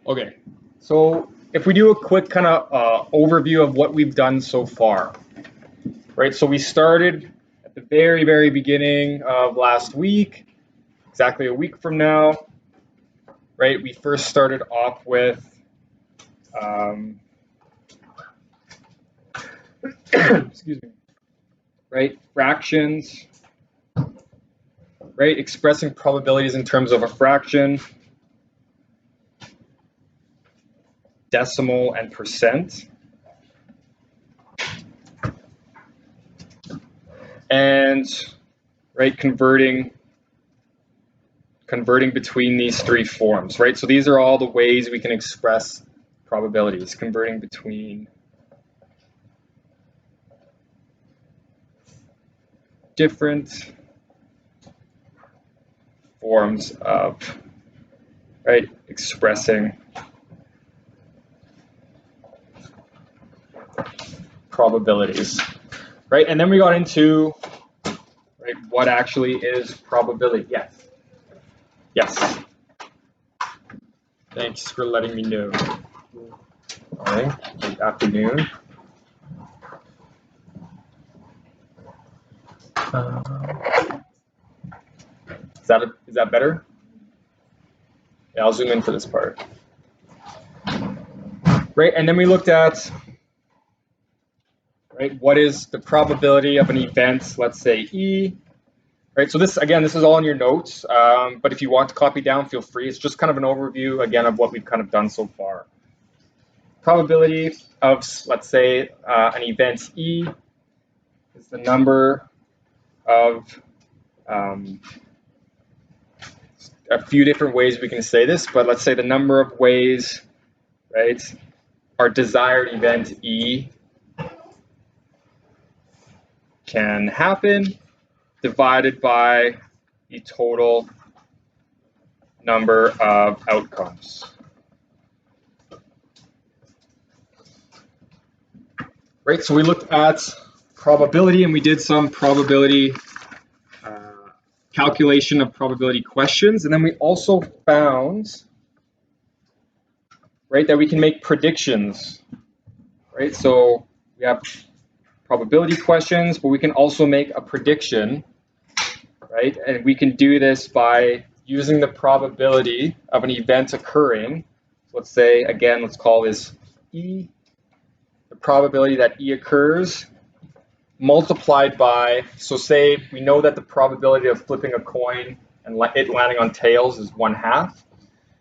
Okay, so if we do a quick kind of overview of what we've done so far, right? So we started at the very, very beginning of last week, exactly a week from now, right? We first started off with, excuse me, right? Fractions, right? Expressing probabilities in terms of a fraction, decimal, and percent. And, right, converting between these three forms, right? So these are all the ways we can express probabilities, converting between different forms of, right, expressing probabilities, right? And then we got into, right, what actually is probability. Yes. Yes. Thanks for letting me know. All right, good afternoon. Is that better? Yeah, I'll zoom in for this part. Right, and then we looked at, right, what is the probability of an event, let's say E, right? So this, again, this is all in your notes, but if you want to copy down, feel free. It's just kind of an overview, again, of what we've kind of done so far. Probability of, let's say, an event E is the number of, a few different ways we can say this, but let's say the number of ways, right, our desired event E can happen divided by the total number of outcomes. Right, so we looked at probability and we did some probability calculation of probability questions, and then we also found, right, that we can make predictions, right? So we have probability questions, but we can also make a prediction, right? And we can do this by using the probability of an event occurring. So let's say, again, let's call this E, the probability that E occurs, multiplied by, so say we know that the probability of flipping a coin and it landing on tails is 1/2.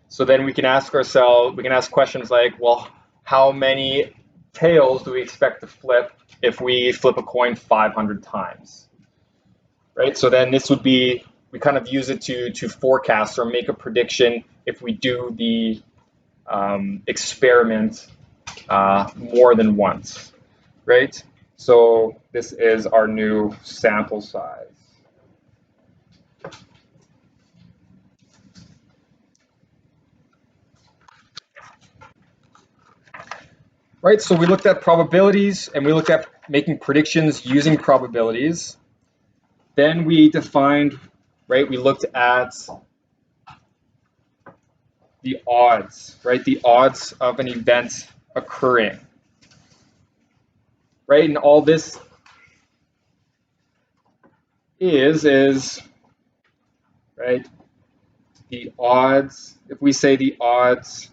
So then we can ask ourselves, we can ask questions like, well, how many tails do we expect to flip if we flip a coin 500 times? Right, so then this would be, we kind of use it to forecast or make a prediction if we do the experiment more than once, right? So this is our new sample size. Right, so we looked at probabilities and we looked at making predictions using probabilities. Then we defined, right, we looked at the odds, right, the odds of an event occurring. Right, and all this is right, the odds, if we say the odds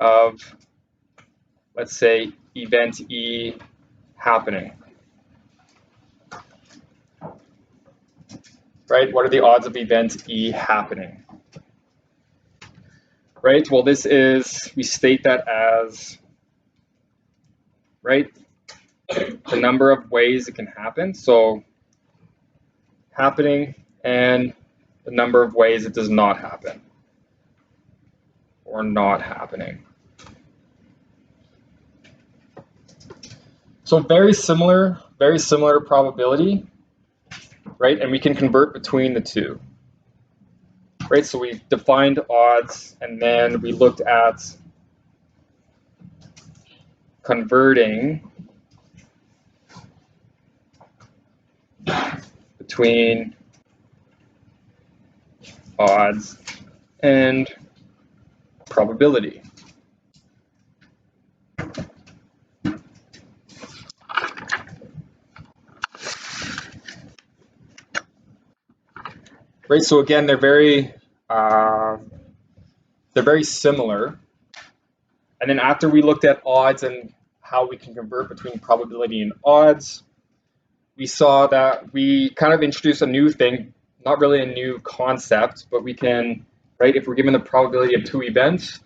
of, let's say, event E happening. Right, what are the odds of event E happening? Right, well, this is, we state that as, right, the number of ways it can happen. So happening and the number of ways it does not happen or not happening. So very similar to probability, right? And we can convert between the two, right? So we defined odds and then we looked at converting between odds and probability. Right, so again, they're very similar. And then after we looked at odds and how we can convert between probability and odds, we saw that we kind of introduced a new thing, not really a new concept, but we can, right, if we're given the probability of two events,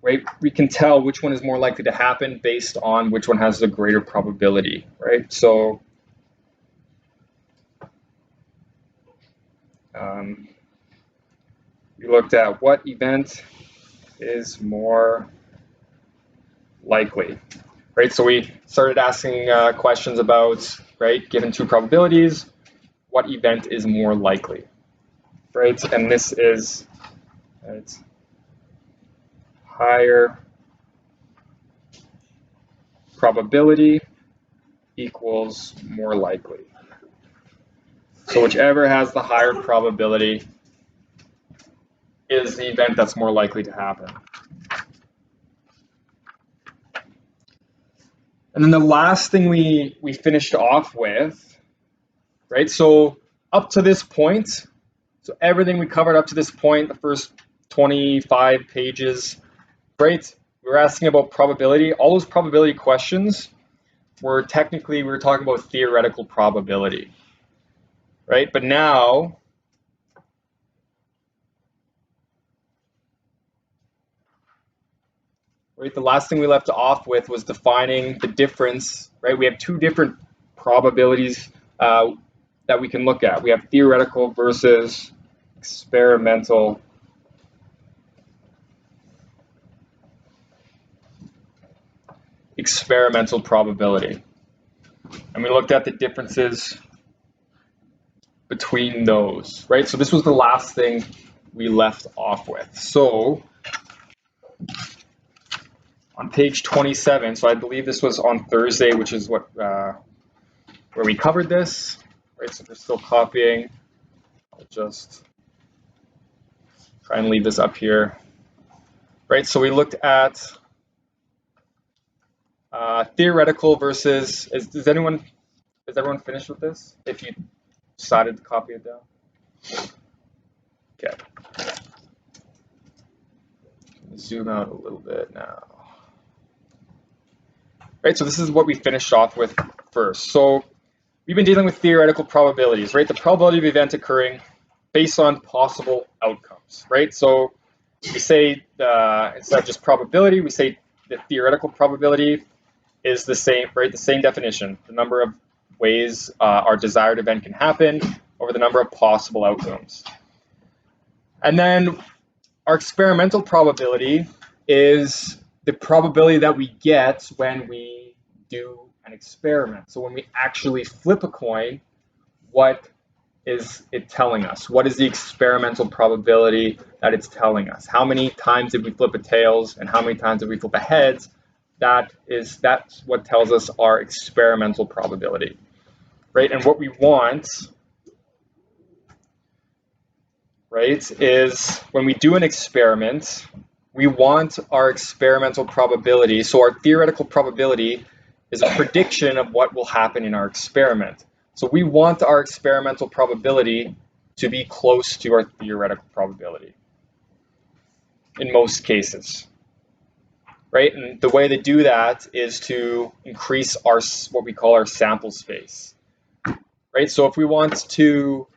right, we can tell which one is more likely to happen based on which one has the greater probability, right? So we looked at what event is more likely, right? So we started asking questions about, right, given two probabilities, what event is more likely, right? And this is higher probability equals more likely. So whichever has the higher probability is the event that's more likely to happen. And then the last thing we finished off with, right? So up to this point, so everything we covered up to this point, the first 25 pages, right? We were asking about probability. All those probability questions were technically, we were talking about theoretical probability, right? But now, right, the last thing we left off with was defining the difference, right? We have two different probabilities that we can look at. We have theoretical versus experimental probability. And we looked at the differences between those, right? So this was the last thing we left off with. So on page 27, so I believe this was on Thursday, which is what where we covered this, right? So if we're still copying, I'll just try and leave this up here, right? So we looked at theoretical versus, is everyone finished with this? If you decided to copy it down. Okay. Zoom out a little bit now. Right, so this is what we finished off with first. So we've been dealing with theoretical probabilities, right? The probability of event occurring based on possible outcomes, right? So we say instead of just probability, we say the theoretical probability is the same, right? The same definition, the number of ways our desired event can happen over the number of possible outcomes. And then our experimental probability is the probability that we get when we do an experiment. So when we actually flip a coin, what is it telling us? What is the experimental probability that it's telling us? How many times did we flip a tails and how many times did we flip a heads? That's what tells us our experimental probability, right? And what we want, right, is when we do an experiment, we want our experimental probability. So our theoretical probability is a prediction of what will happen in our experiment. So we want our experimental probability to be close to our theoretical probability in most cases, right? And the way to do that is to increase our what we call our sample space, right? So if we want to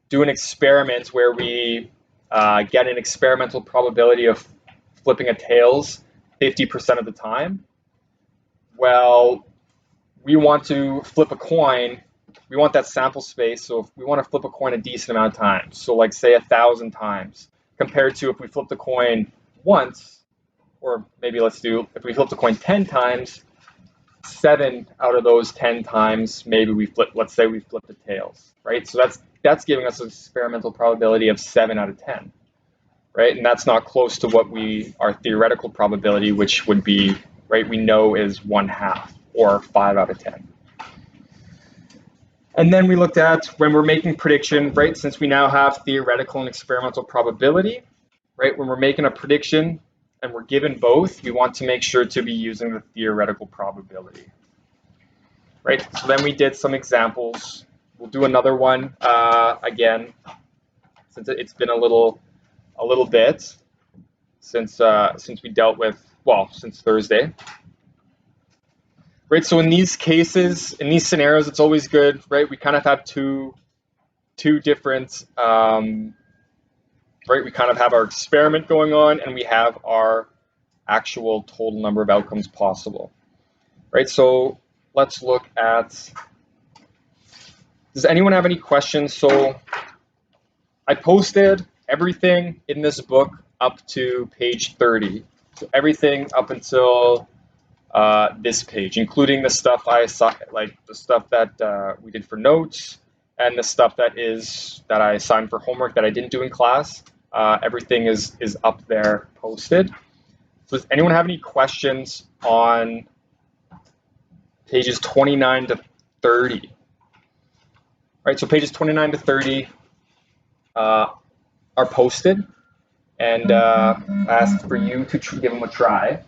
do an experiment where we get an experimental probability of flipping a tails 50% of the time, well, we want to flip a coin, we want that sample space, so if we want to flip a coin a decent amount of times, so like say 1,000 times, compared to if we flip the coin once, or maybe if we flip the coin 10 times, 7 out of those 10 times, maybe let's say we flip the tails, right? So that's giving us an experimental probability of 7 out of 10, right? And that's not close to what our theoretical probability, which would be, right, we know is 1/2 or 5 out of 10. And then we looked at when we're making prediction, right, since we now have theoretical and experimental probability, right? When we're making a prediction and we're given both, we want to make sure to be using the theoretical probability, right? So then we did some examples. We'll do another one again, since it's been a little bit since we dealt with, well, since Thursday. Right, so in these cases, in these scenarios, it's always good, right? We kind of have two different, right? We kind of have our experiment going on, and we have our actual total number of outcomes possible, right? So let's look at, does anyone have any questions? So I posted everything in this book up to page 30. So everything up until this page, including the stuff I saw, like the stuff that we did for notes, and the stuff that I assigned for homework that I didn't do in class. Everything is up there posted. So does anyone have any questions on pages 29 to 30? Right, so pages 29 to 30 are posted, and I asked for you to give them a try.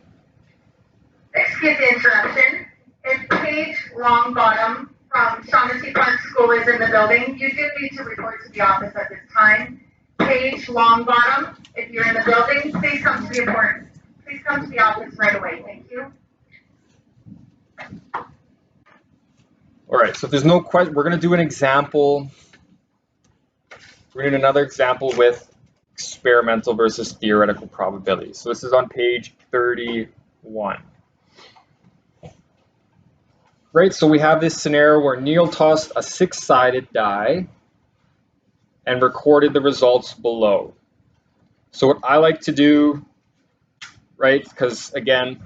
Excuse the interruption. It's page long bottom from Shaughnessy Park School is in the building. You do need to report to the office at this time. Page long bottom. If you're in the building, please come to the office right away. Thank you. All right, so if there's no question, we're going to do an example. We're going to do another example with experimental versus theoretical probability. So this is on page 31. Right, so we have this scenario where Neil tossed a 6-sided die and recorded the results below. So what I like to do, right, because again,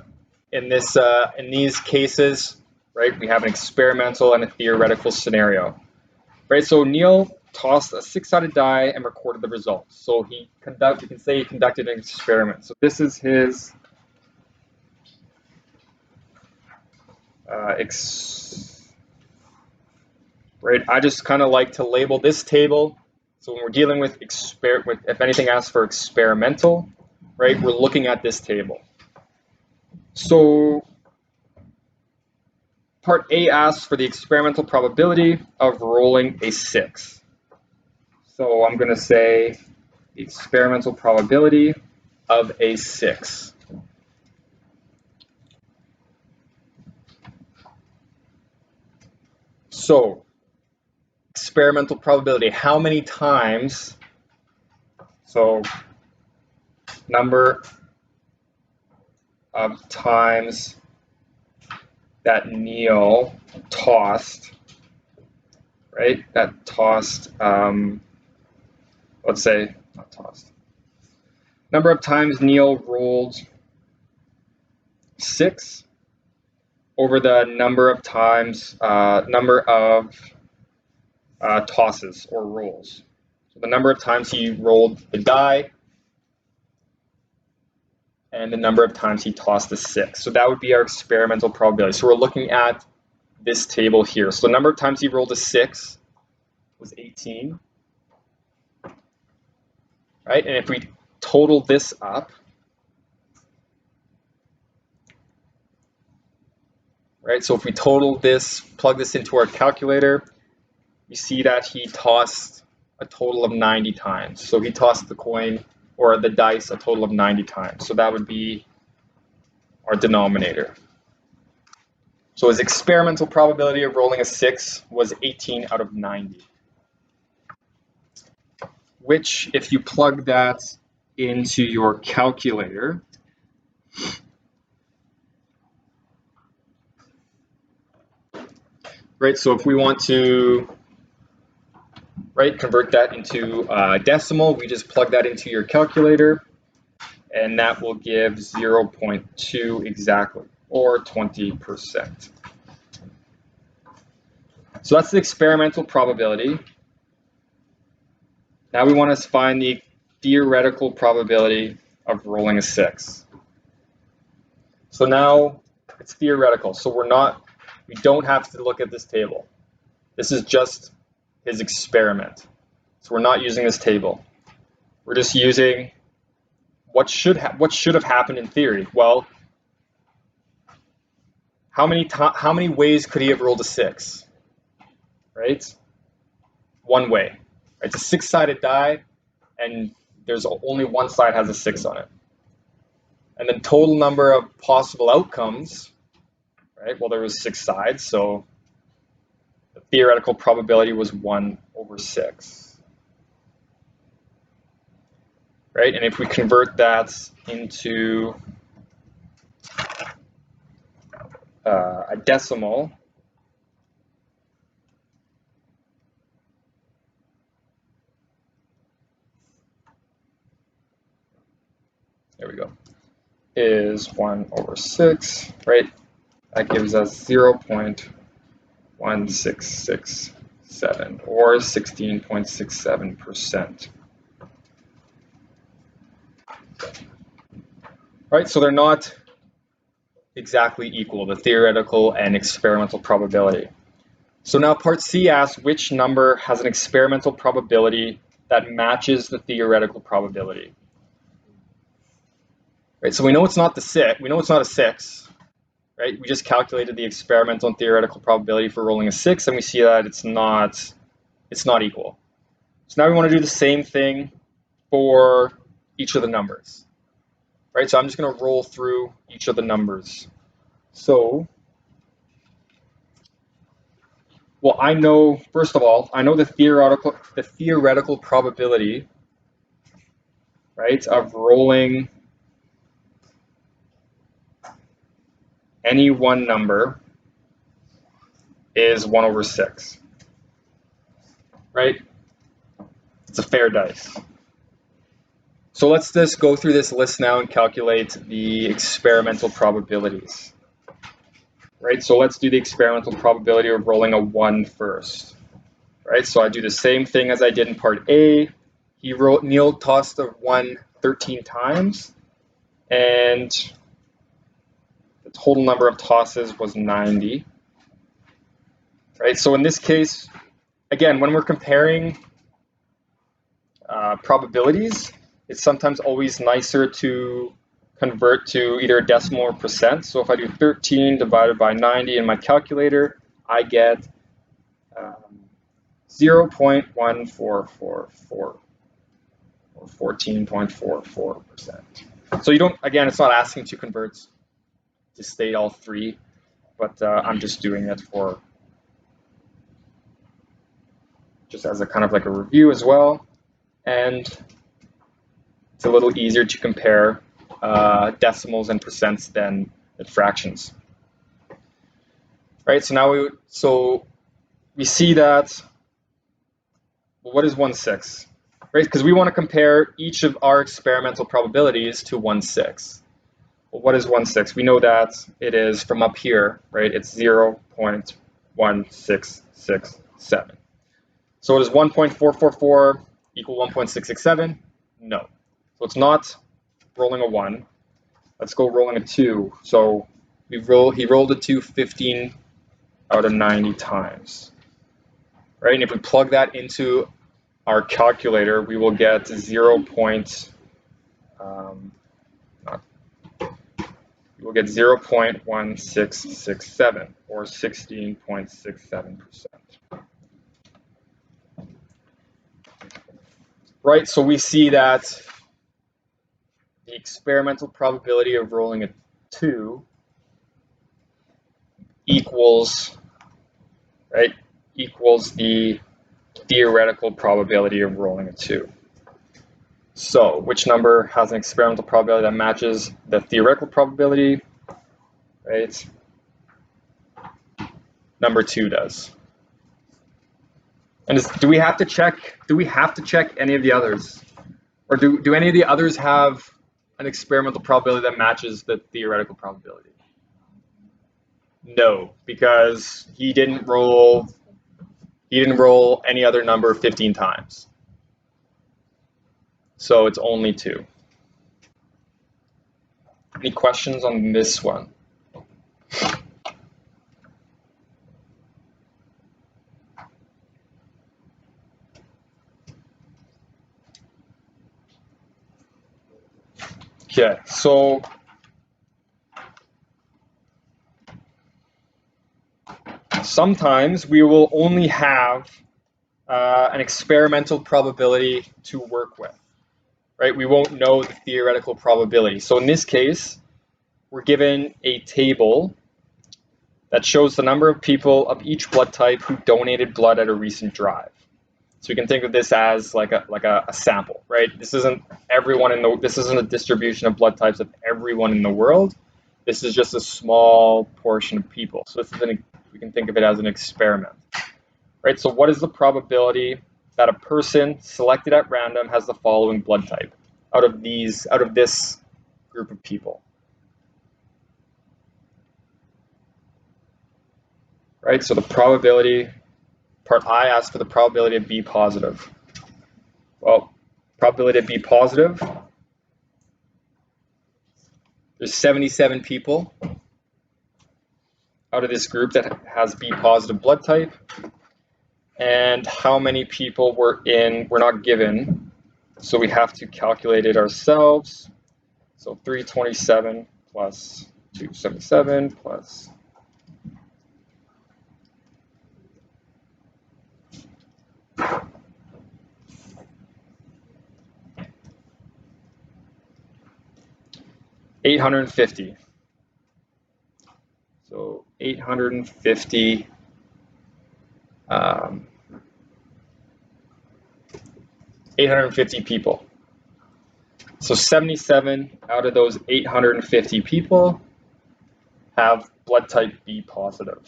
in these cases, right, we have an experimental and a theoretical scenario. Right, so Neil tossed a 6-sided die and recorded the results. So you can say he conducted an experiment. So this is his right, I just kind of like to label this table. So when we're dealing with if anything asks for experimental, right, we're looking at this table. So part A asks for the experimental probability of rolling a 6. So I'm going to say the experimental probability of a 6. So experimental probability, how many times, so number of times that Neil tossed, right, that tossed, let's say, not tossed, number of times Neil rolled 6 over the number of times, tosses or rolls. So the number of times he rolled the die and the number of times he tossed the 6. So that would be our experimental probability. So we're looking at this table here. So the number of times he rolled a 6 was 18. Right? And if we total this up, right? So if we total this, plug this into our calculator, you see that he tossed a total of 90 times. So he tossed the coin or the dice a total of 90 times. So that would be our denominator. So his experimental probability of rolling a 6 was 18 out of 90. Which, if you plug that into your calculator, right, so if we want to, right, convert that into decimal, we just plug that into your calculator, and that will give 0.2 exactly, or 20%. So that's the experimental probability. Now we want to find the theoretical probability of rolling a 6. So now it's theoretical, so we don't have to look at this table. This is just his experiment. So we're not using this table. We're just using what should have happened in theory? Well, how many ways could he have rolled a 6? Right? One way. It's a 6-sided die, and there's only one side has a 6 on it. And the total number of possible outcomes, right? Well, there was 6 sides, so the theoretical probability was 1/6. Right? And if we convert that into a decimal, there we go, is 1/6, right? That gives us 0.1667 or 16.67%. Right, so they're not exactly equal, the theoretical and experimental probability. So now part C asks which number has an experimental probability that matches the theoretical probability. Right, so we know it's not the 6. We know it's not a 6. Right, we just calculated the experimental and theoretical probability for rolling a 6, and we see that it's not equal. So now we want to do the same thing for each of the numbers. Right, so I'm just going to roll through each of the numbers. So, well, I know, first of all, I know the theoretical probability, right, of rolling any one number is 1/6, right? It's a fair dice. So let's just go through this list now and calculate the experimental probabilities. Right, so let's do the experimental probability of rolling a 1 first. Right, so I do the same thing as I did in part A. Neil tossed a 1 13 times, and the total number of tosses was 90. Right, so in this case, again, when we're comparing probabilities, it's sometimes always nicer to convert to either a decimal or percent. So if I do 13 divided by 90 in my calculator, I get 0.1444 or 14.44%. So you don't, again, it's not asking to convert to state all three, but I'm just doing it for just as a kind of like a review as well. And it's a little easier to compare decimals and percents than fractions. Right, so now we see that, well, what is 1/6? Right, because we want to compare each of our experimental probabilities to 1/6. Well, what is 1/6? We know that it is from up here, right? It's 0.1667. So does 1.444 equal 1.667? No. So it's not rolling a 1. Let's go rolling a 2. So he rolled a 2 15 out of 90 times. Right? And if we plug that into our calculator, we will get 0.1667 or 16.67%. Right, so we see that the experimental probability of rolling a 2 equals the theoretical probability of rolling a 2. So, which number has an experimental probability that matches the theoretical probability? Right? Number 2 does. And do we have to check any of the others? Or do any of the others have an experimental probability that matches the theoretical probability? No, because he didn't roll any other number 15 times. So it's only 2. Any questions on this one? Okay, so sometimes we will only have an experimental probability to work with, right? We won't know the theoretical probability. So in this case, we're given a table that shows the number of people of each blood type who donated blood at a recent drive. So you can think of this as like a sample, right? This isn't this isn't a distribution of blood types of everyone in the world. This is just a small portion of people. So we can think of it as an experiment, right? So what is the probability that a person selected at random has the following blood type out of this group of people? Right? So the probability, part I asks for the probability of B positive. Well, probability of B positive, there's 77 people out of this group that has B positive blood type. And how many people we're not given, so we have to calculate it ourselves. So 327 plus 277 plus 850. So 850 850 people. So 77 out of those 850 people have blood type B positive.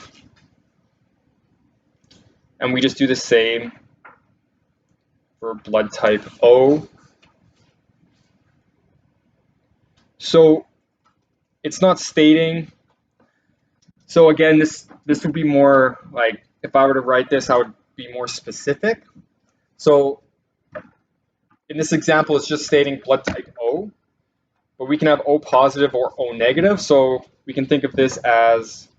And we just do the same for blood type O. So it's not stating. So again, this would be more like, if I were to write this, I would be more specific. So in this example, it's just stating blood type O, but we can have O positive or O negative. So we can think of this as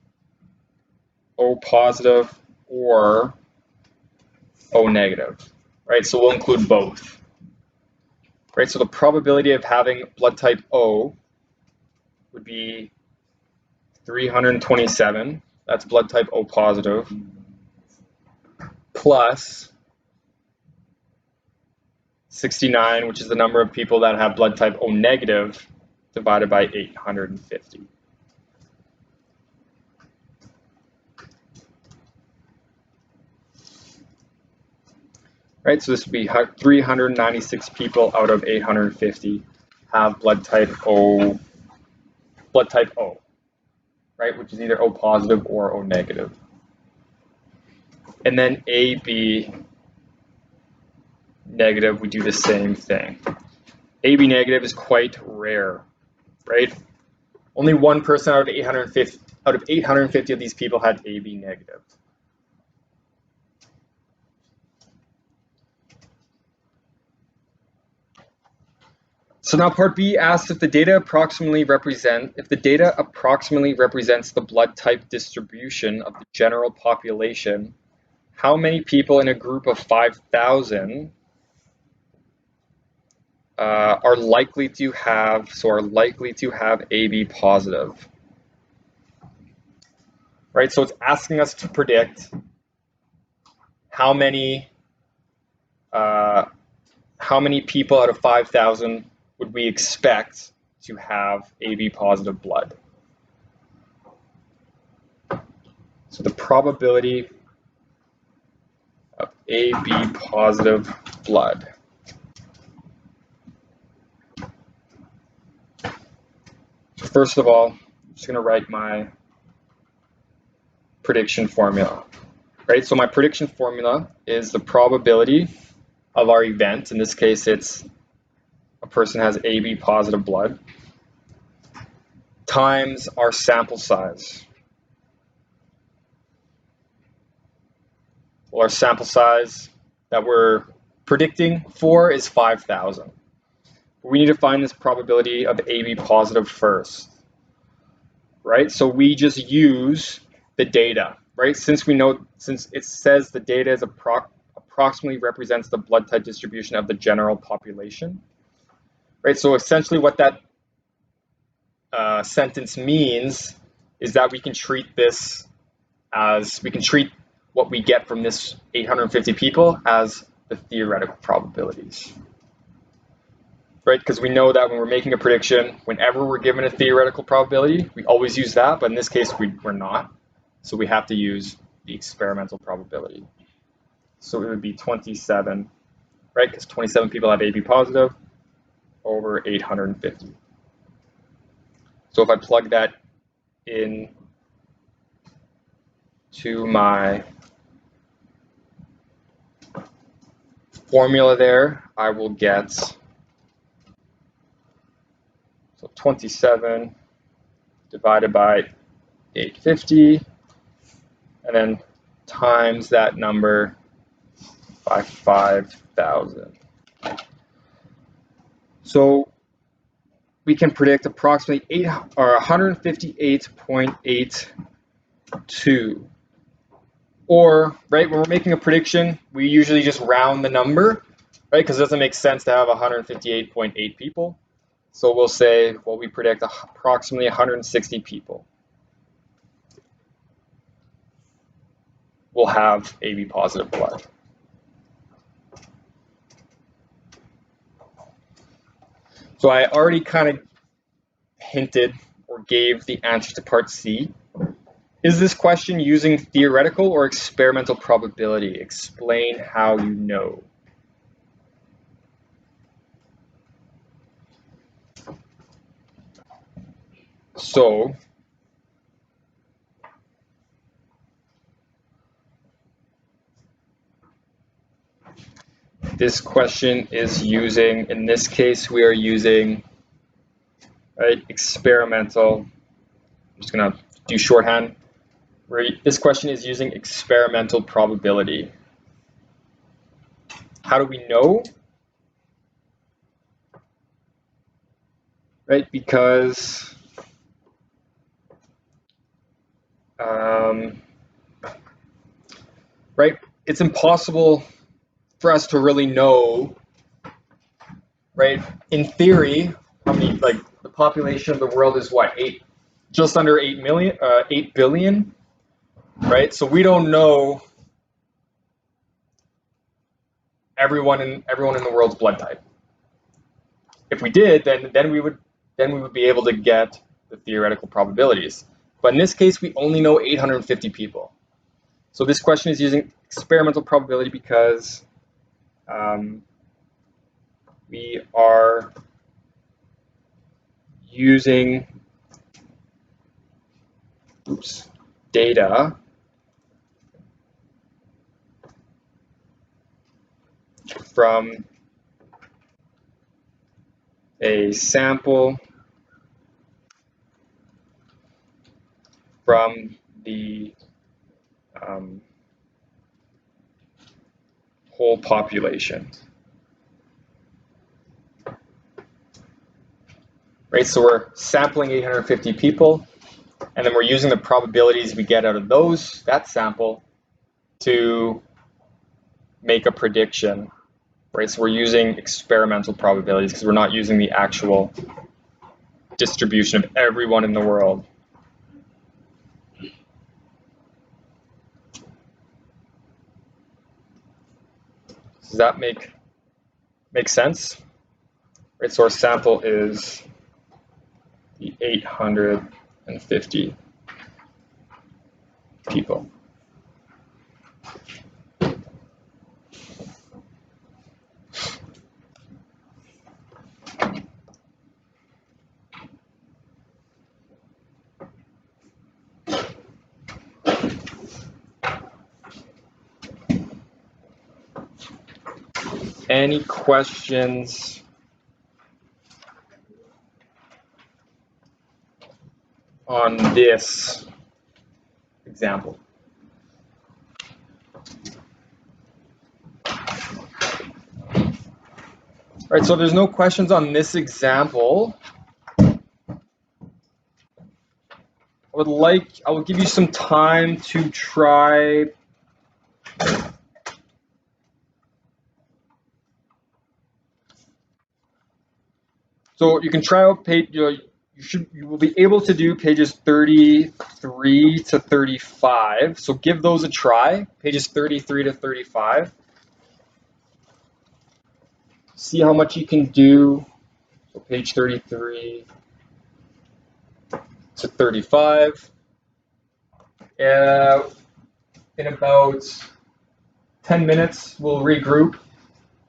O positive or O negative, right? So we'll include both, right? So the probability of having blood type O would be 327, that's blood type O positive, plus 69, which is the number of people that have blood type O negative, divided by 850. Right, so this would be 396 people out of 850 have blood type O, right, which is either O positive or O negative. And then AB negative, we do the same thing. AB negative is quite rare, right? Only one person out of 850 of these people had AB negative. So now part B asks if the data approximately represents the blood type distribution of the general population, how many people in a group of 5,000 are likely to have AB positive, right? So it's asking us to predict how many people out of 5,000 would we expect to have AB positive blood. So the probability of AB positive blood. First of all, I'm just going to write my prediction formula, right? So my prediction formula is the probability of our event. In this case, it's a person has AB positive blood times our sample size. Well, our sample size that we're predicting for is 5,000. We need to find this probability of AB positive first, right? So we just use the data, right? Since it says the data is approximately represents the blood type distribution of the general population, right? So essentially what that sentence means is that we can treat what we get from this 850 people as the theoretical probabilities. Right? Because we know that when we're making a prediction, whenever we're given a theoretical probability, we always use that, but in this case, we're not. So we have to use the experimental probability. So it would be 27, right? Because 27 people have AB positive over 850. So if I plug that in to my formula there, I will get, so 27 divided by 850, and then times that number by 5,000. So we can predict approximately 158.82. Or, right, when we're making a prediction, we usually just round the number, right? Because it doesn't make sense to have 158.8 people. So we'll say, well, we predict approximately 160 people will have AB positive blood. So I already kind of hinted or gave the answer to part C. Is this question using theoretical or experimental probability? Explain how you know. So this question is using, in this case, we are using, right, experimental. I'm just going to do shorthand. This question is using experimental probability. How do we know? Right, because right, it's impossible for us to really know, right? In theory, how many, like, the population of the world is what, just under 8 billion, right? So we don't know everyone in the world's blood type. If we did, then we would be able to get the theoretical probabilities. But in this case, we only know 850 people. So this question is using experimental probability because we are using data from a sample from the whole population. Right, so we're sampling 850 people, and then we're using the probabilities we get out of that sample to make a prediction. Right, so we're using experimental probabilities because we're not using the actual distribution of everyone in the world. Does that make sense? Right, so our sample is the 850 people. Any questions on this example? All right, so there's no questions on this example. I will give you some time to try so you can try out you will be able to do pages 33 to 35. So give those a try, pages 33 to 35. See how much you can do. So page 33 to 35. In about 10 minutes, we'll regroup.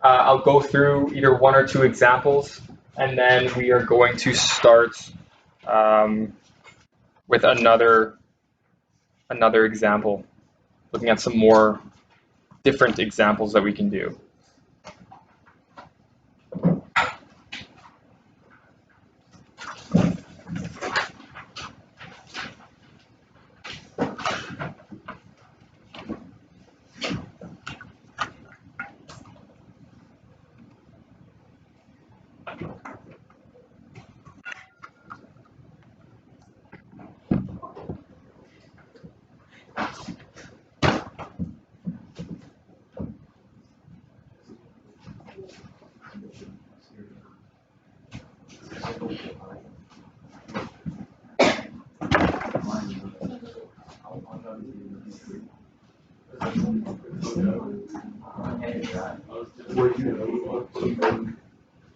I'll go through either one or two examples, and then we are going to start with another example, looking at some more different examples that we can do.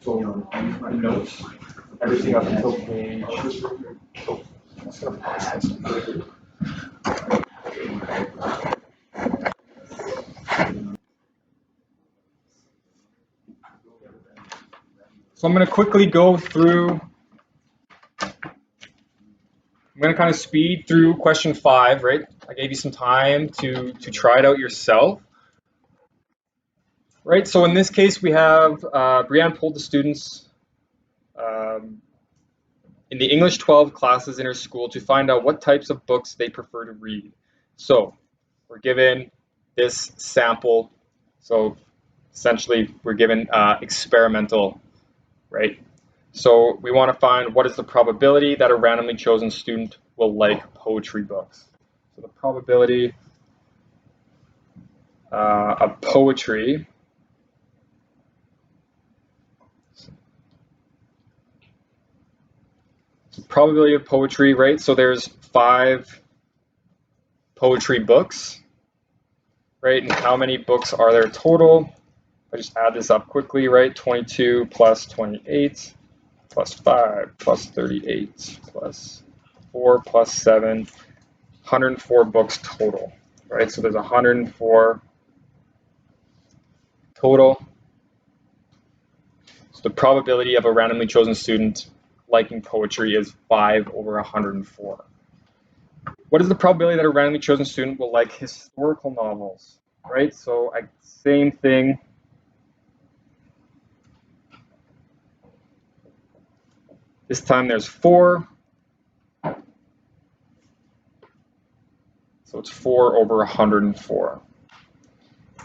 So notes, everything up until page. So I'm just gonna pause this. So I'm going to quickly go through. I'm going to kind of speed through question 5, right? I gave you some time to try it out yourself. Right, so in this case, we have Brianne polled the students in the English 12 classes in her school to find out what types of books they prefer to read. So we're given this sample. So essentially, we're given experimental, right? So we want to find what is the probability that a randomly chosen student will like poetry books. So the probability of poetry. Probability of poetry, right? So there's 5 poetry books, right? And how many books are there total? I just add this up quickly, right? 22 plus 28 plus 5 plus 38 plus 4 plus 7, 104 books total, right? So there's 104 total. So the probability of a randomly chosen student liking poetry is 5 over 104. What is the probability that a randomly chosen student will like historical novels, right? So same thing. This time there's 4. So it's 4 over 104.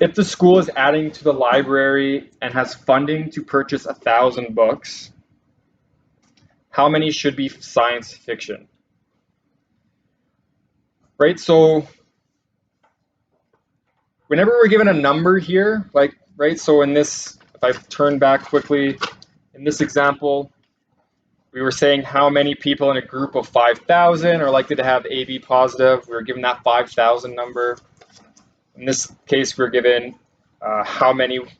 If the school is adding to the library and has funding to purchase 1,000 books, how many should be science fiction? Right, so whenever we're given a number here, like, right, so in this, if I turn back quickly, in this example, we were saying how many people in a group of 5,000 are likely to have AB positive. We were given that 5,000 number. In this case, we're given how many, if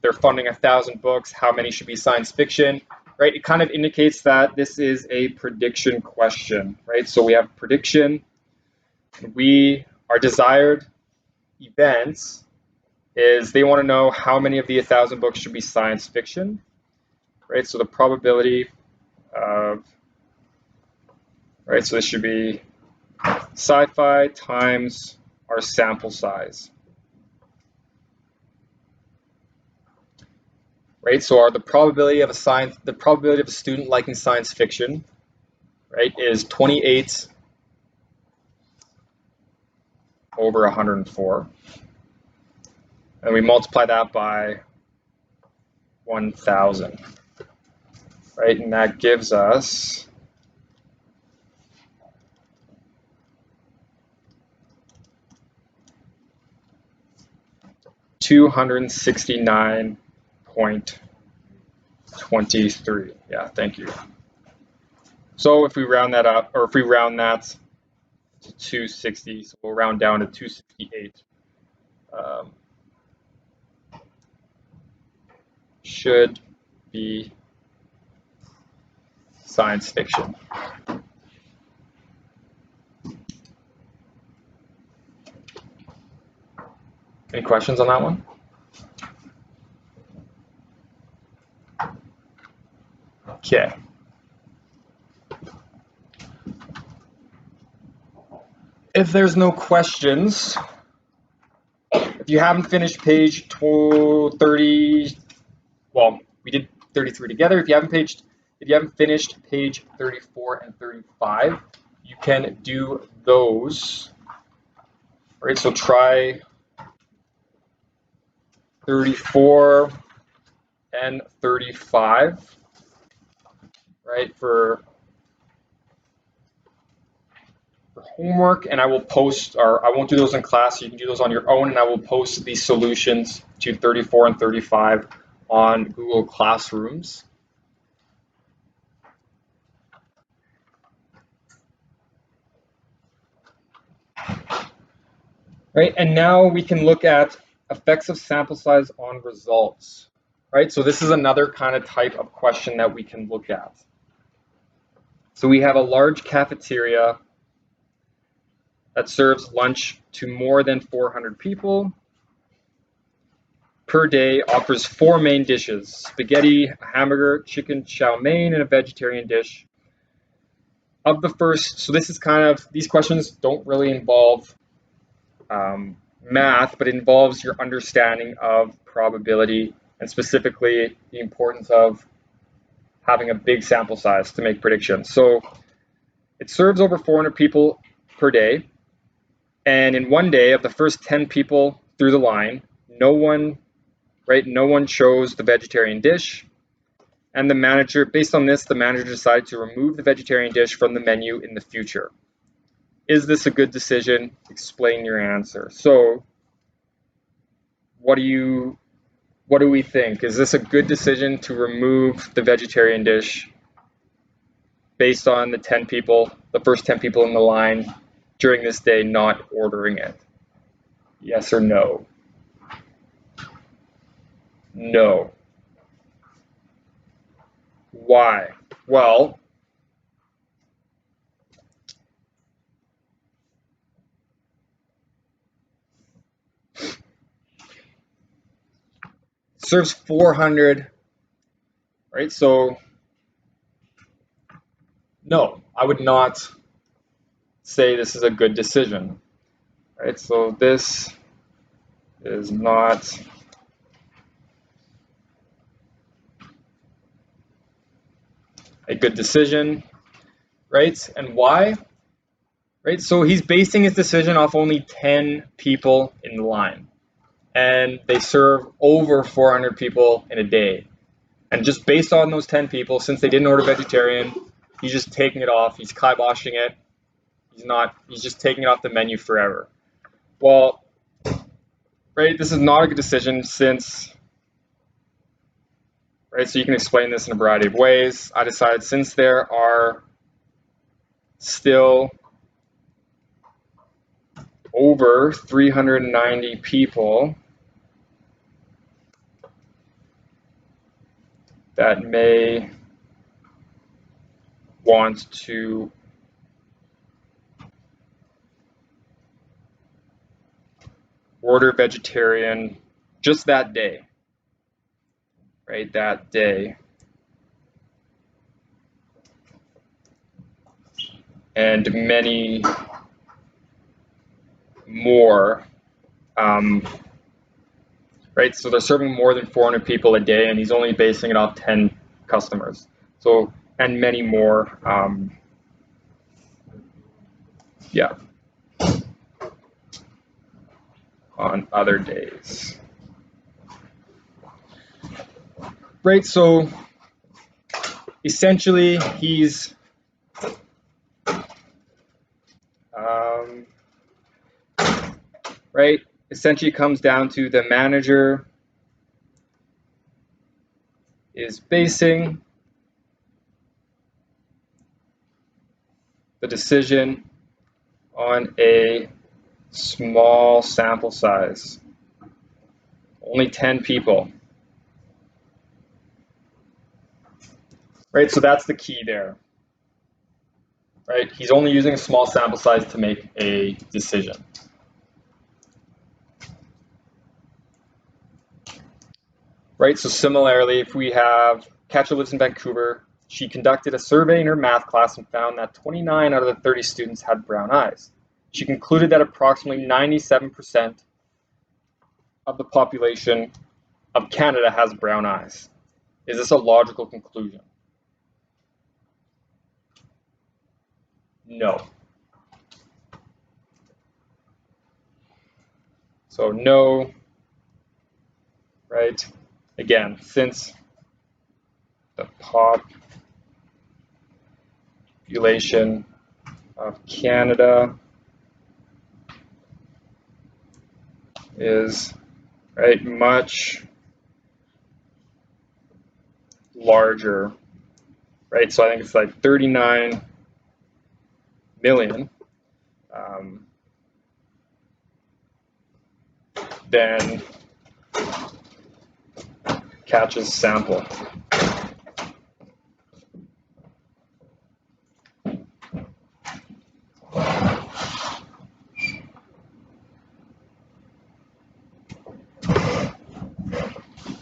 they're funding 1,000 books, how many should be science fiction, right? It kind of indicates that this is a prediction question, right? So we have prediction. Our desired events is they want to know how many of the 1,000 books should be science fiction, right? So the probability of, right, so this should be sci-fi times our sample size. Right, so the probability of a student liking science fiction, right, is 28 over 104, and we multiply that by 1,000, right, and that gives us 269.23. Yeah, thank you. So if we round that up, or if we round that to 260, so we'll round down to 268. Should be science fiction. Any questions on that one? Okay. If there's no questions, if you haven't finished page 30, well, we did 33 together. If you haven't finished page 34 and 35, you can do those. All right, so try 34 and 35, right, for homework, and I will post, or I won't do those in class, so you can do those on your own, and I will post these solutions to 34 and 35 on Google Classrooms. Right, and now we can look at effects of sample size on results. Right, so this is another kind of type of question that we can look at. So we have a large cafeteria that serves lunch to more than 400 people per day, offers 4 main dishes: spaghetti, a hamburger, chicken chow mein, and a vegetarian dish. Of the first, so this is kind of, these questions don't really involve math, but it involves your understanding of probability, and specifically the importance of having a big sample size to make predictions. So it serves over 400 people per day, and in one day, of the first 10 people through the line, no one chose the vegetarian dish, and the manager, based on this, the manager decided to remove the vegetarian dish from the menu in the future. Is this a good decision? Explain your answer. So what do we think? Is this a good decision to remove the vegetarian dish based on the first 10 people in the line during this day not ordering it? Yes or no? No. Why? Well, serves 400, right? So no, I would not say this is a good decision, right? So this is not a good decision, right? And why? Right? So he's basing his decision off only 10 people in the line, and they serve over 400 people in a day. And just based on those 10 people, since they didn't order vegetarian, he's just taking it off. He's kiboshing it. He's just taking it off the menu forever. Well, right, this is not a good decision since, right, so you can explain this in a variety of ways. I decided since there are still over 390 people that may want to order vegetarian just that day, right? That day. And many more, right? So they're serving more than 400 people a day, and he's only basing it off 10 customers. So, and many more, yeah, on other days. Right, so essentially he's right, essentially comes down to the manager is basing the decision on a small sample size. Only 10 people. Right, so that's the key there. Right, he's only using a small sample size to make a decision. Right, so similarly, if we have Katja lives in Vancouver, she conducted a survey in her math class and found that 29 out of the 30 students had brown eyes. She concluded that approximately 97% of the population of Canada has brown eyes. Is this a logical conclusion? No. So no, right? Again, since the population of Canada is, right, much larger, right? So I think it's like 39 million. Then Katja's sample.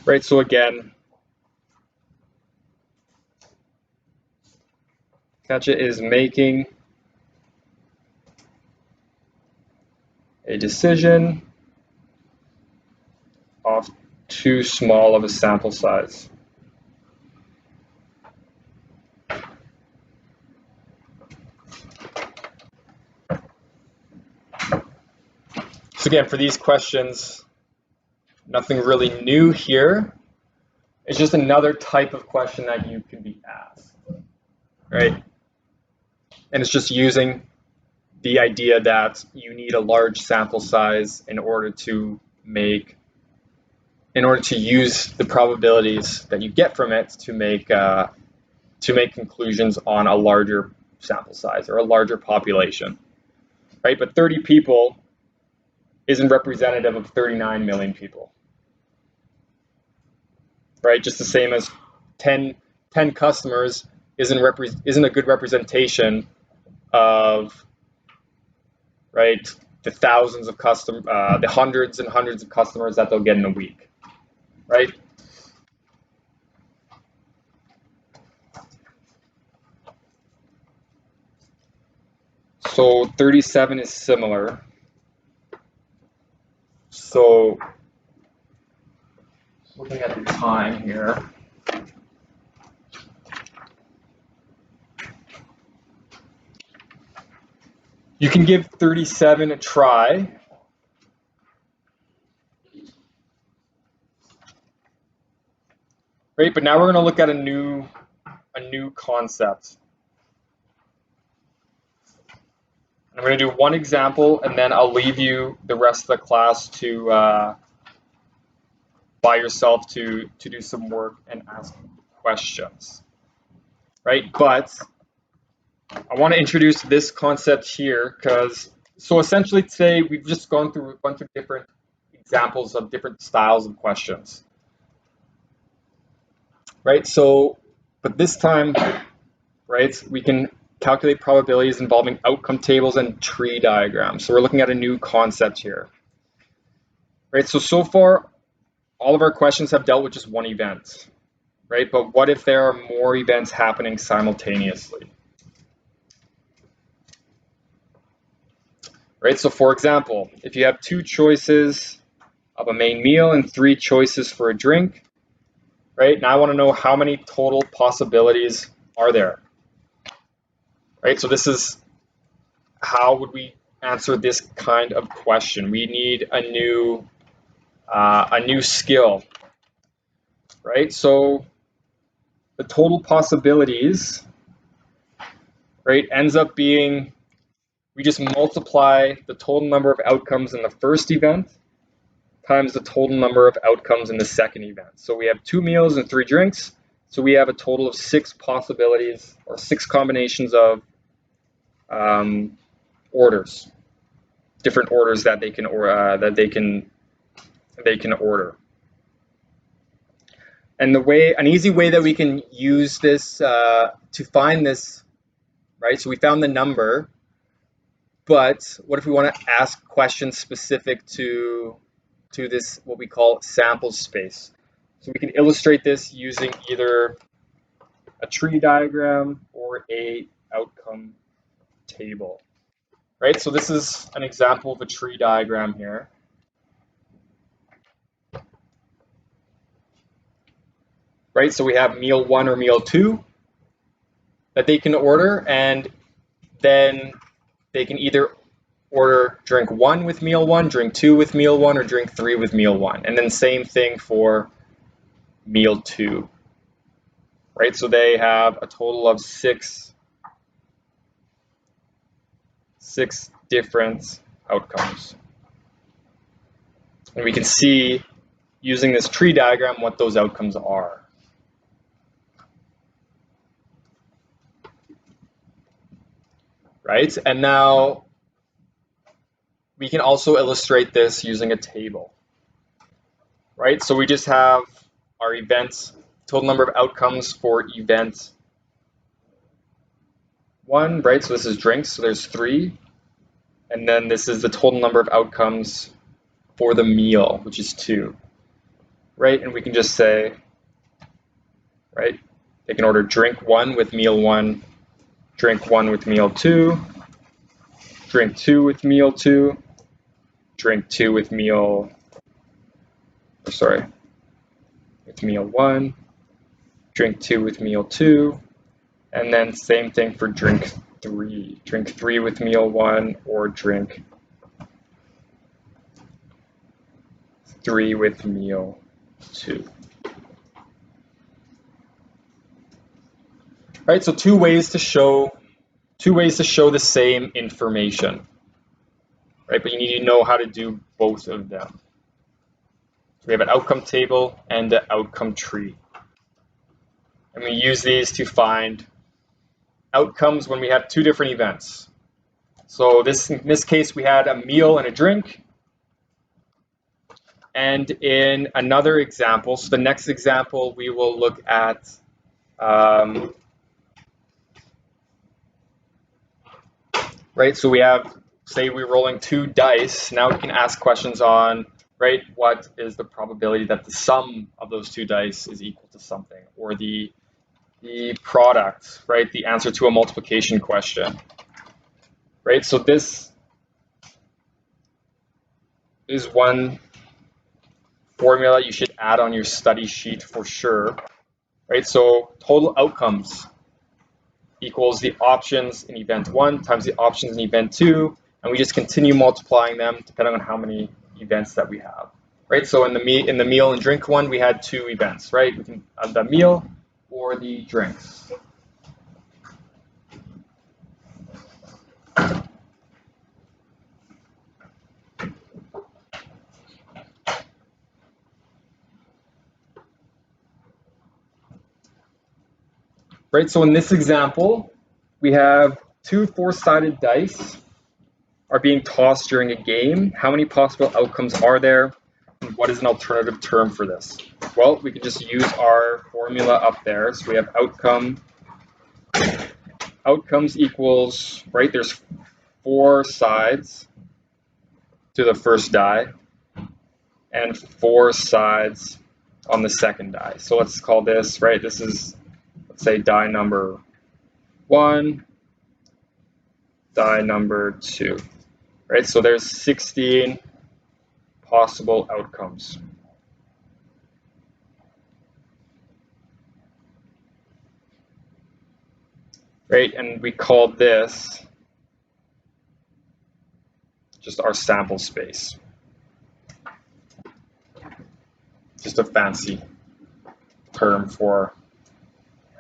Right, so again, Katja is making a decision off too small of a sample size. So again, for these questions, nothing really new here. It's just another type of question that you can be asked, right? And it's just using the idea that you need a large sample size in order to use the probabilities that you get from it to make conclusions on a larger sample size or a larger population, right? But 30 people isn't representative of 39 million people, right? Just the same as 10 customers isn't a good representation of, right, the thousands of the hundreds and hundreds of customers that they'll get in a week, right? So 37 is similar. So looking at the time here, you can give 37 a try. Right, but now we're going to look at a new concept. I'm going to do one example, and then I'll leave you the rest of the class to by yourself to do some work and ask questions. Right, but I want to introduce this concept here because so essentially today we've just gone through a bunch of different examples of different styles of questions. Right, so but this time, right, we can calculate probabilities involving outcome tables and tree diagrams. So we're looking at a new concept here. Right, so far all of our questions have dealt with just one event, right? But what if there are more events happening simultaneously? Right, so for example, if you have 2 choices of a main meal and 3 choices for a drink, right? Now I want to know how many total possibilities are there. Right, so this is how would we answer this kind of question? We need a new skill, right? So the total possibilities, right, ends up being we just multiply the total number of outcomes in the first event times the total number of outcomes in the second event. So we have 2 meals and 3 drinks. So we have a total of 6 possibilities or 6 combinations of orders, different orders that they can order. And an easy way that we can use this to find this, right? So we found the number, but what if we want to ask questions specific to this, what we call sample space? So we can illustrate this using either a tree diagram or a outcome table, right? So this is an example of a tree diagram here. Right, so we have meal 1 or meal 2 that they can order, and then they can either order drink 1 with meal 1, drink 2 with meal 1, or drink 3 with meal 1. And then same thing for meal 2. Right, so they have a total of six different outcomes. And we can see using this tree diagram what those outcomes are. Right, and now we can also illustrate this using a table. Right, so we just have our events, total number of outcomes for event 1, right? So this is drinks, so there's 3. And then this is the total number of outcomes for the meal, which is 2. Right, and we can just say, right, they can order drink 1 with meal 1, drink 1 with meal 2, drink 2 with meal 2, drink 2 with meal, with meal 1, drink 2 with meal 2, and then same thing for drink 3. Drink 3 with meal 1 or drink 3 with meal 2. Right, so two ways to show the same information. Right, but you need to know how to do both of them. So we have an outcome table and an outcome tree. And we use these to find outcomes when we have 2 different events. So in this case, we had a meal and a drink. And in another example, so the next example, we will look at right, so we have, say we're rolling 2 dice. Now we can ask questions on, right, what is the probability that the sum of those 2 dice is equal to something, or the product, right, the answer to a multiplication question, right? So this is one formula you should add on your study sheet for sure, right? So total outcomes equals the options in event 1 times the options in event 2, and we just continue multiplying them depending on how many events that we have, right? So in the meal and drink one, we had 2 events, right? We can have the meal or the drinks. Right, so in this example, we have 2 4-sided dice are being tossed during a game. How many possible outcomes are there? And what is an alternative term for this? Well, we can just use our formula up there. So we have outcomes equals, right, there's 4 sides to the first die and 4 sides on the second die. So let's call this, right, this is, let's say, die number 1, die number 2, right? So there's 16 possible outcomes. Right, and we call this just our sample space. Just a fancy term for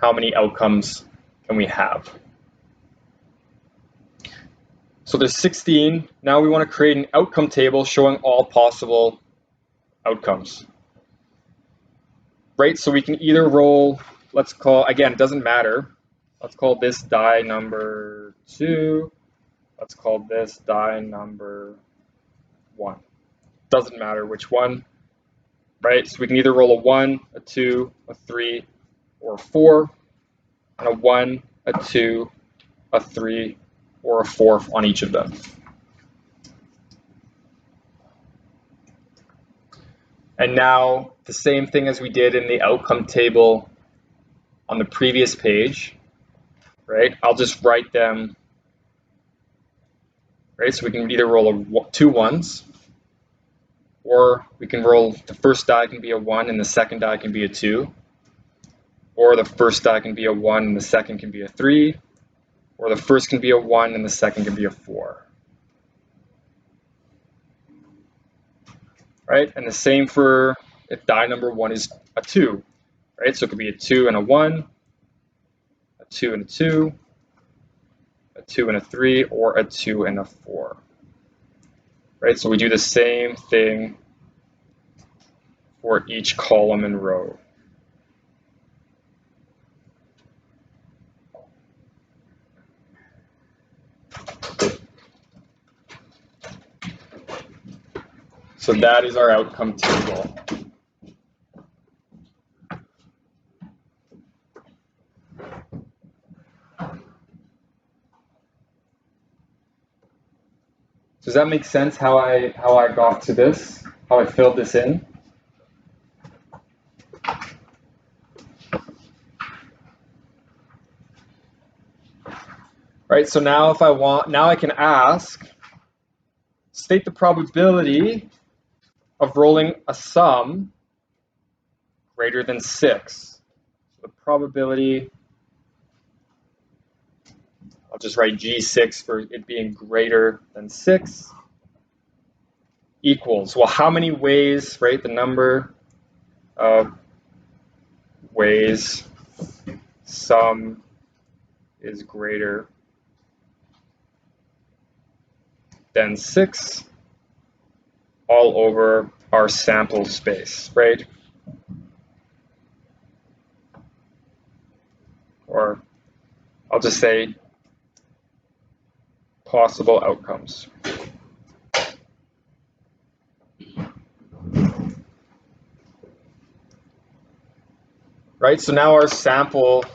how many outcomes can we have. So there's 16. Now we want to create an outcome table showing all possible outcomes. Right, so we can either roll, let's call, again, it doesn't matter. Let's call this die number 2, Let's call this die number 1. Doesn't matter which one, right? So we can either roll a 1, a 2, a 3, or a 4, and a 1, a 2, a 3, or a 4 on each of them. And now the same thing as we did in the outcome table on the previous page, right? I'll just write them, right? So we can either roll 2 1s, or we can roll the first die can be a 1 and the second die can be a 2, or the first die can be a 1 and the second can be a 3, or the first can be a 1 and the second can be a 4. Right? And the same for if die number 1 is a 2, right? So it could be a 2 and a 1, a 2 and a 2, a 2 and a 3, or a 2 and a 4. Right? So we do the same thing for each column and row. So that is our outcome table. Does that make sense how I got to this? How I filled this in? Right, so now if I want, now I can ask, state the probability of rolling a sum greater than 6. So the probability, I'll just write G6 for it being greater than 6, equals, well, how many ways, right, the number of ways sum is greater than 6 all over our sample space, right? Or I'll just say possible outcomes. Right, so now our sample,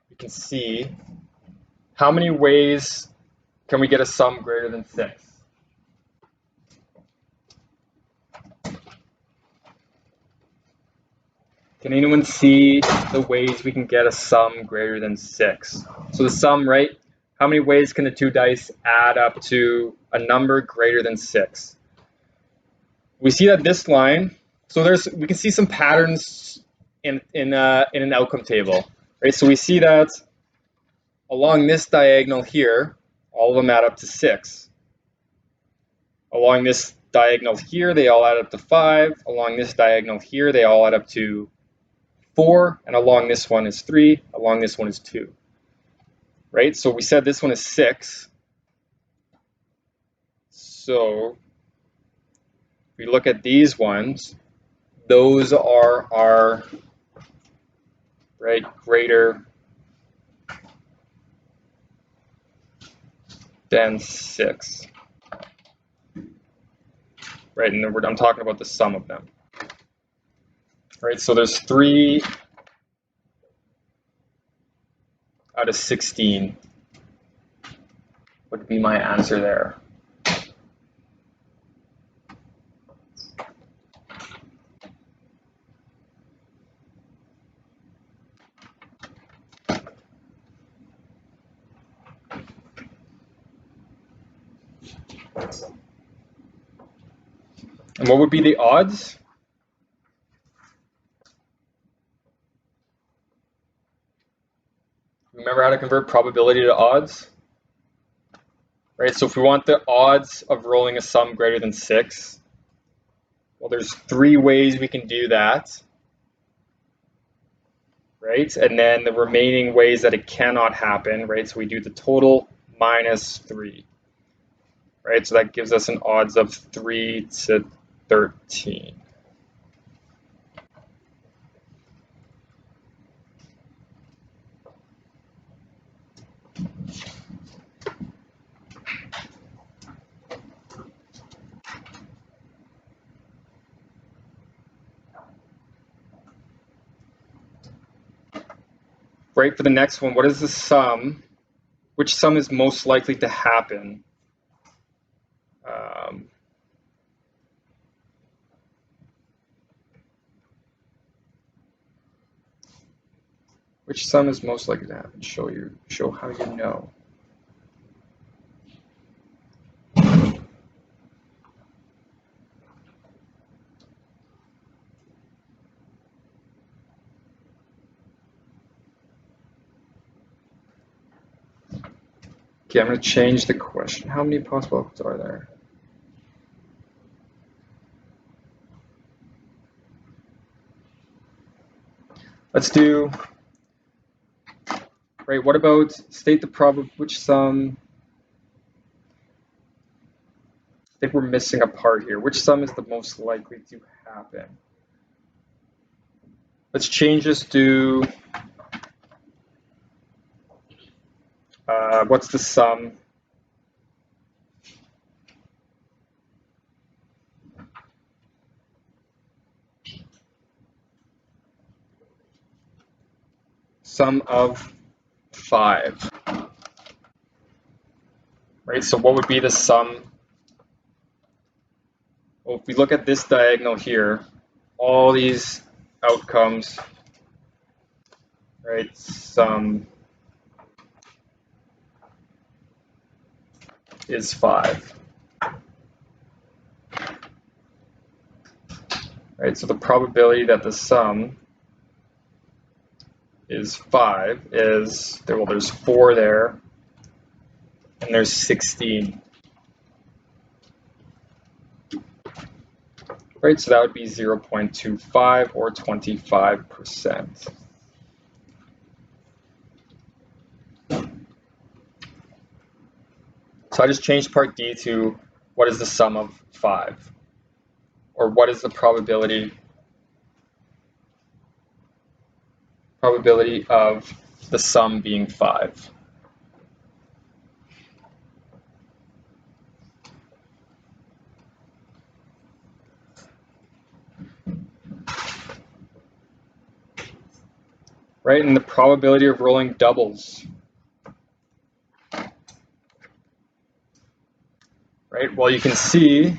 you can see how many ways can we get a sum greater than 6? Can anyone see the ways we can get a sum greater than 6? So the sum, right? How many ways can the 2 dice add up to a number greater than 6? We see that this line, so we can see some patterns in an outcome table, right? So we see that along this diagonal here, all of them add up to 6. Along this diagonal here, they all add up to 5. Along this diagonal here, they all add up to 4, and along this one is 3, along this one is 2. Right? So we said this one is 6. So if we look at these ones, those are our, right, greater than 6. Right, and I'm talking about the sum of them. Right, so there's 3 out of 16 would be my answer there. And what would be the odds? Remember how to convert probability to odds? Right, so if we want the odds of rolling a sum greater than 6, well, there's 3 ways we can do that. Right, and then the remaining ways that it cannot happen, right, so we do the total minus 3. Right, so that gives us an odds of 3 to 13. right, for the next one, what is the sum? Which sum is most likely to happen? Which sum is most likely to happen? Show how you know. Okay, I'm going to change the question. How many possible outcomes are there? Let's do, right, what about state the which sum? I think we're missing a part here. Which sum is the most likely to happen? Let's change this to, what's the sum? Sum of 5. Right, so what would be the sum? Well, if we look at this diagonal here, all these outcomes, right, sum is 5. Right, so the probability that the sum is 5 is, well, there's 4 there, and there's 16. Right, so that would be 0.25 or 25%. So I just changed part D to what is the sum of 5? Or what is the probability of the sum being 5? Right, and the probability of rolling doubles. Right, well, you can see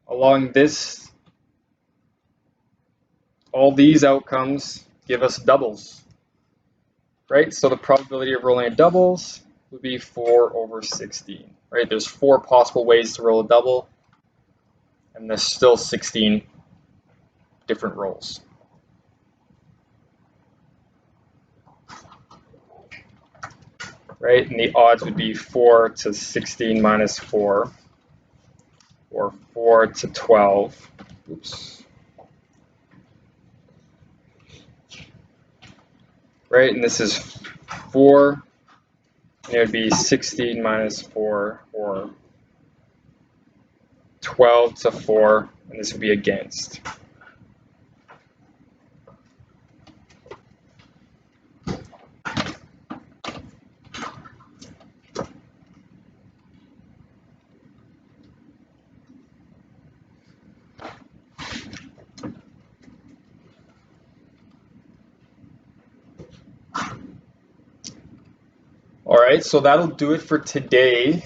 along this, all these outcomes give us doubles. Right, so the probability of rolling a doubles would be 4 over 16. Right, there's 4 possible ways to roll a double, and there's still 16 different rolls. Right, and the odds would be 4 to 16 minus 4, or 4 to 12. Oops. Right, and this is 4, and it would be 16 minus 4, or 12 to 4, and this would be against. All right, so that'll do it for today.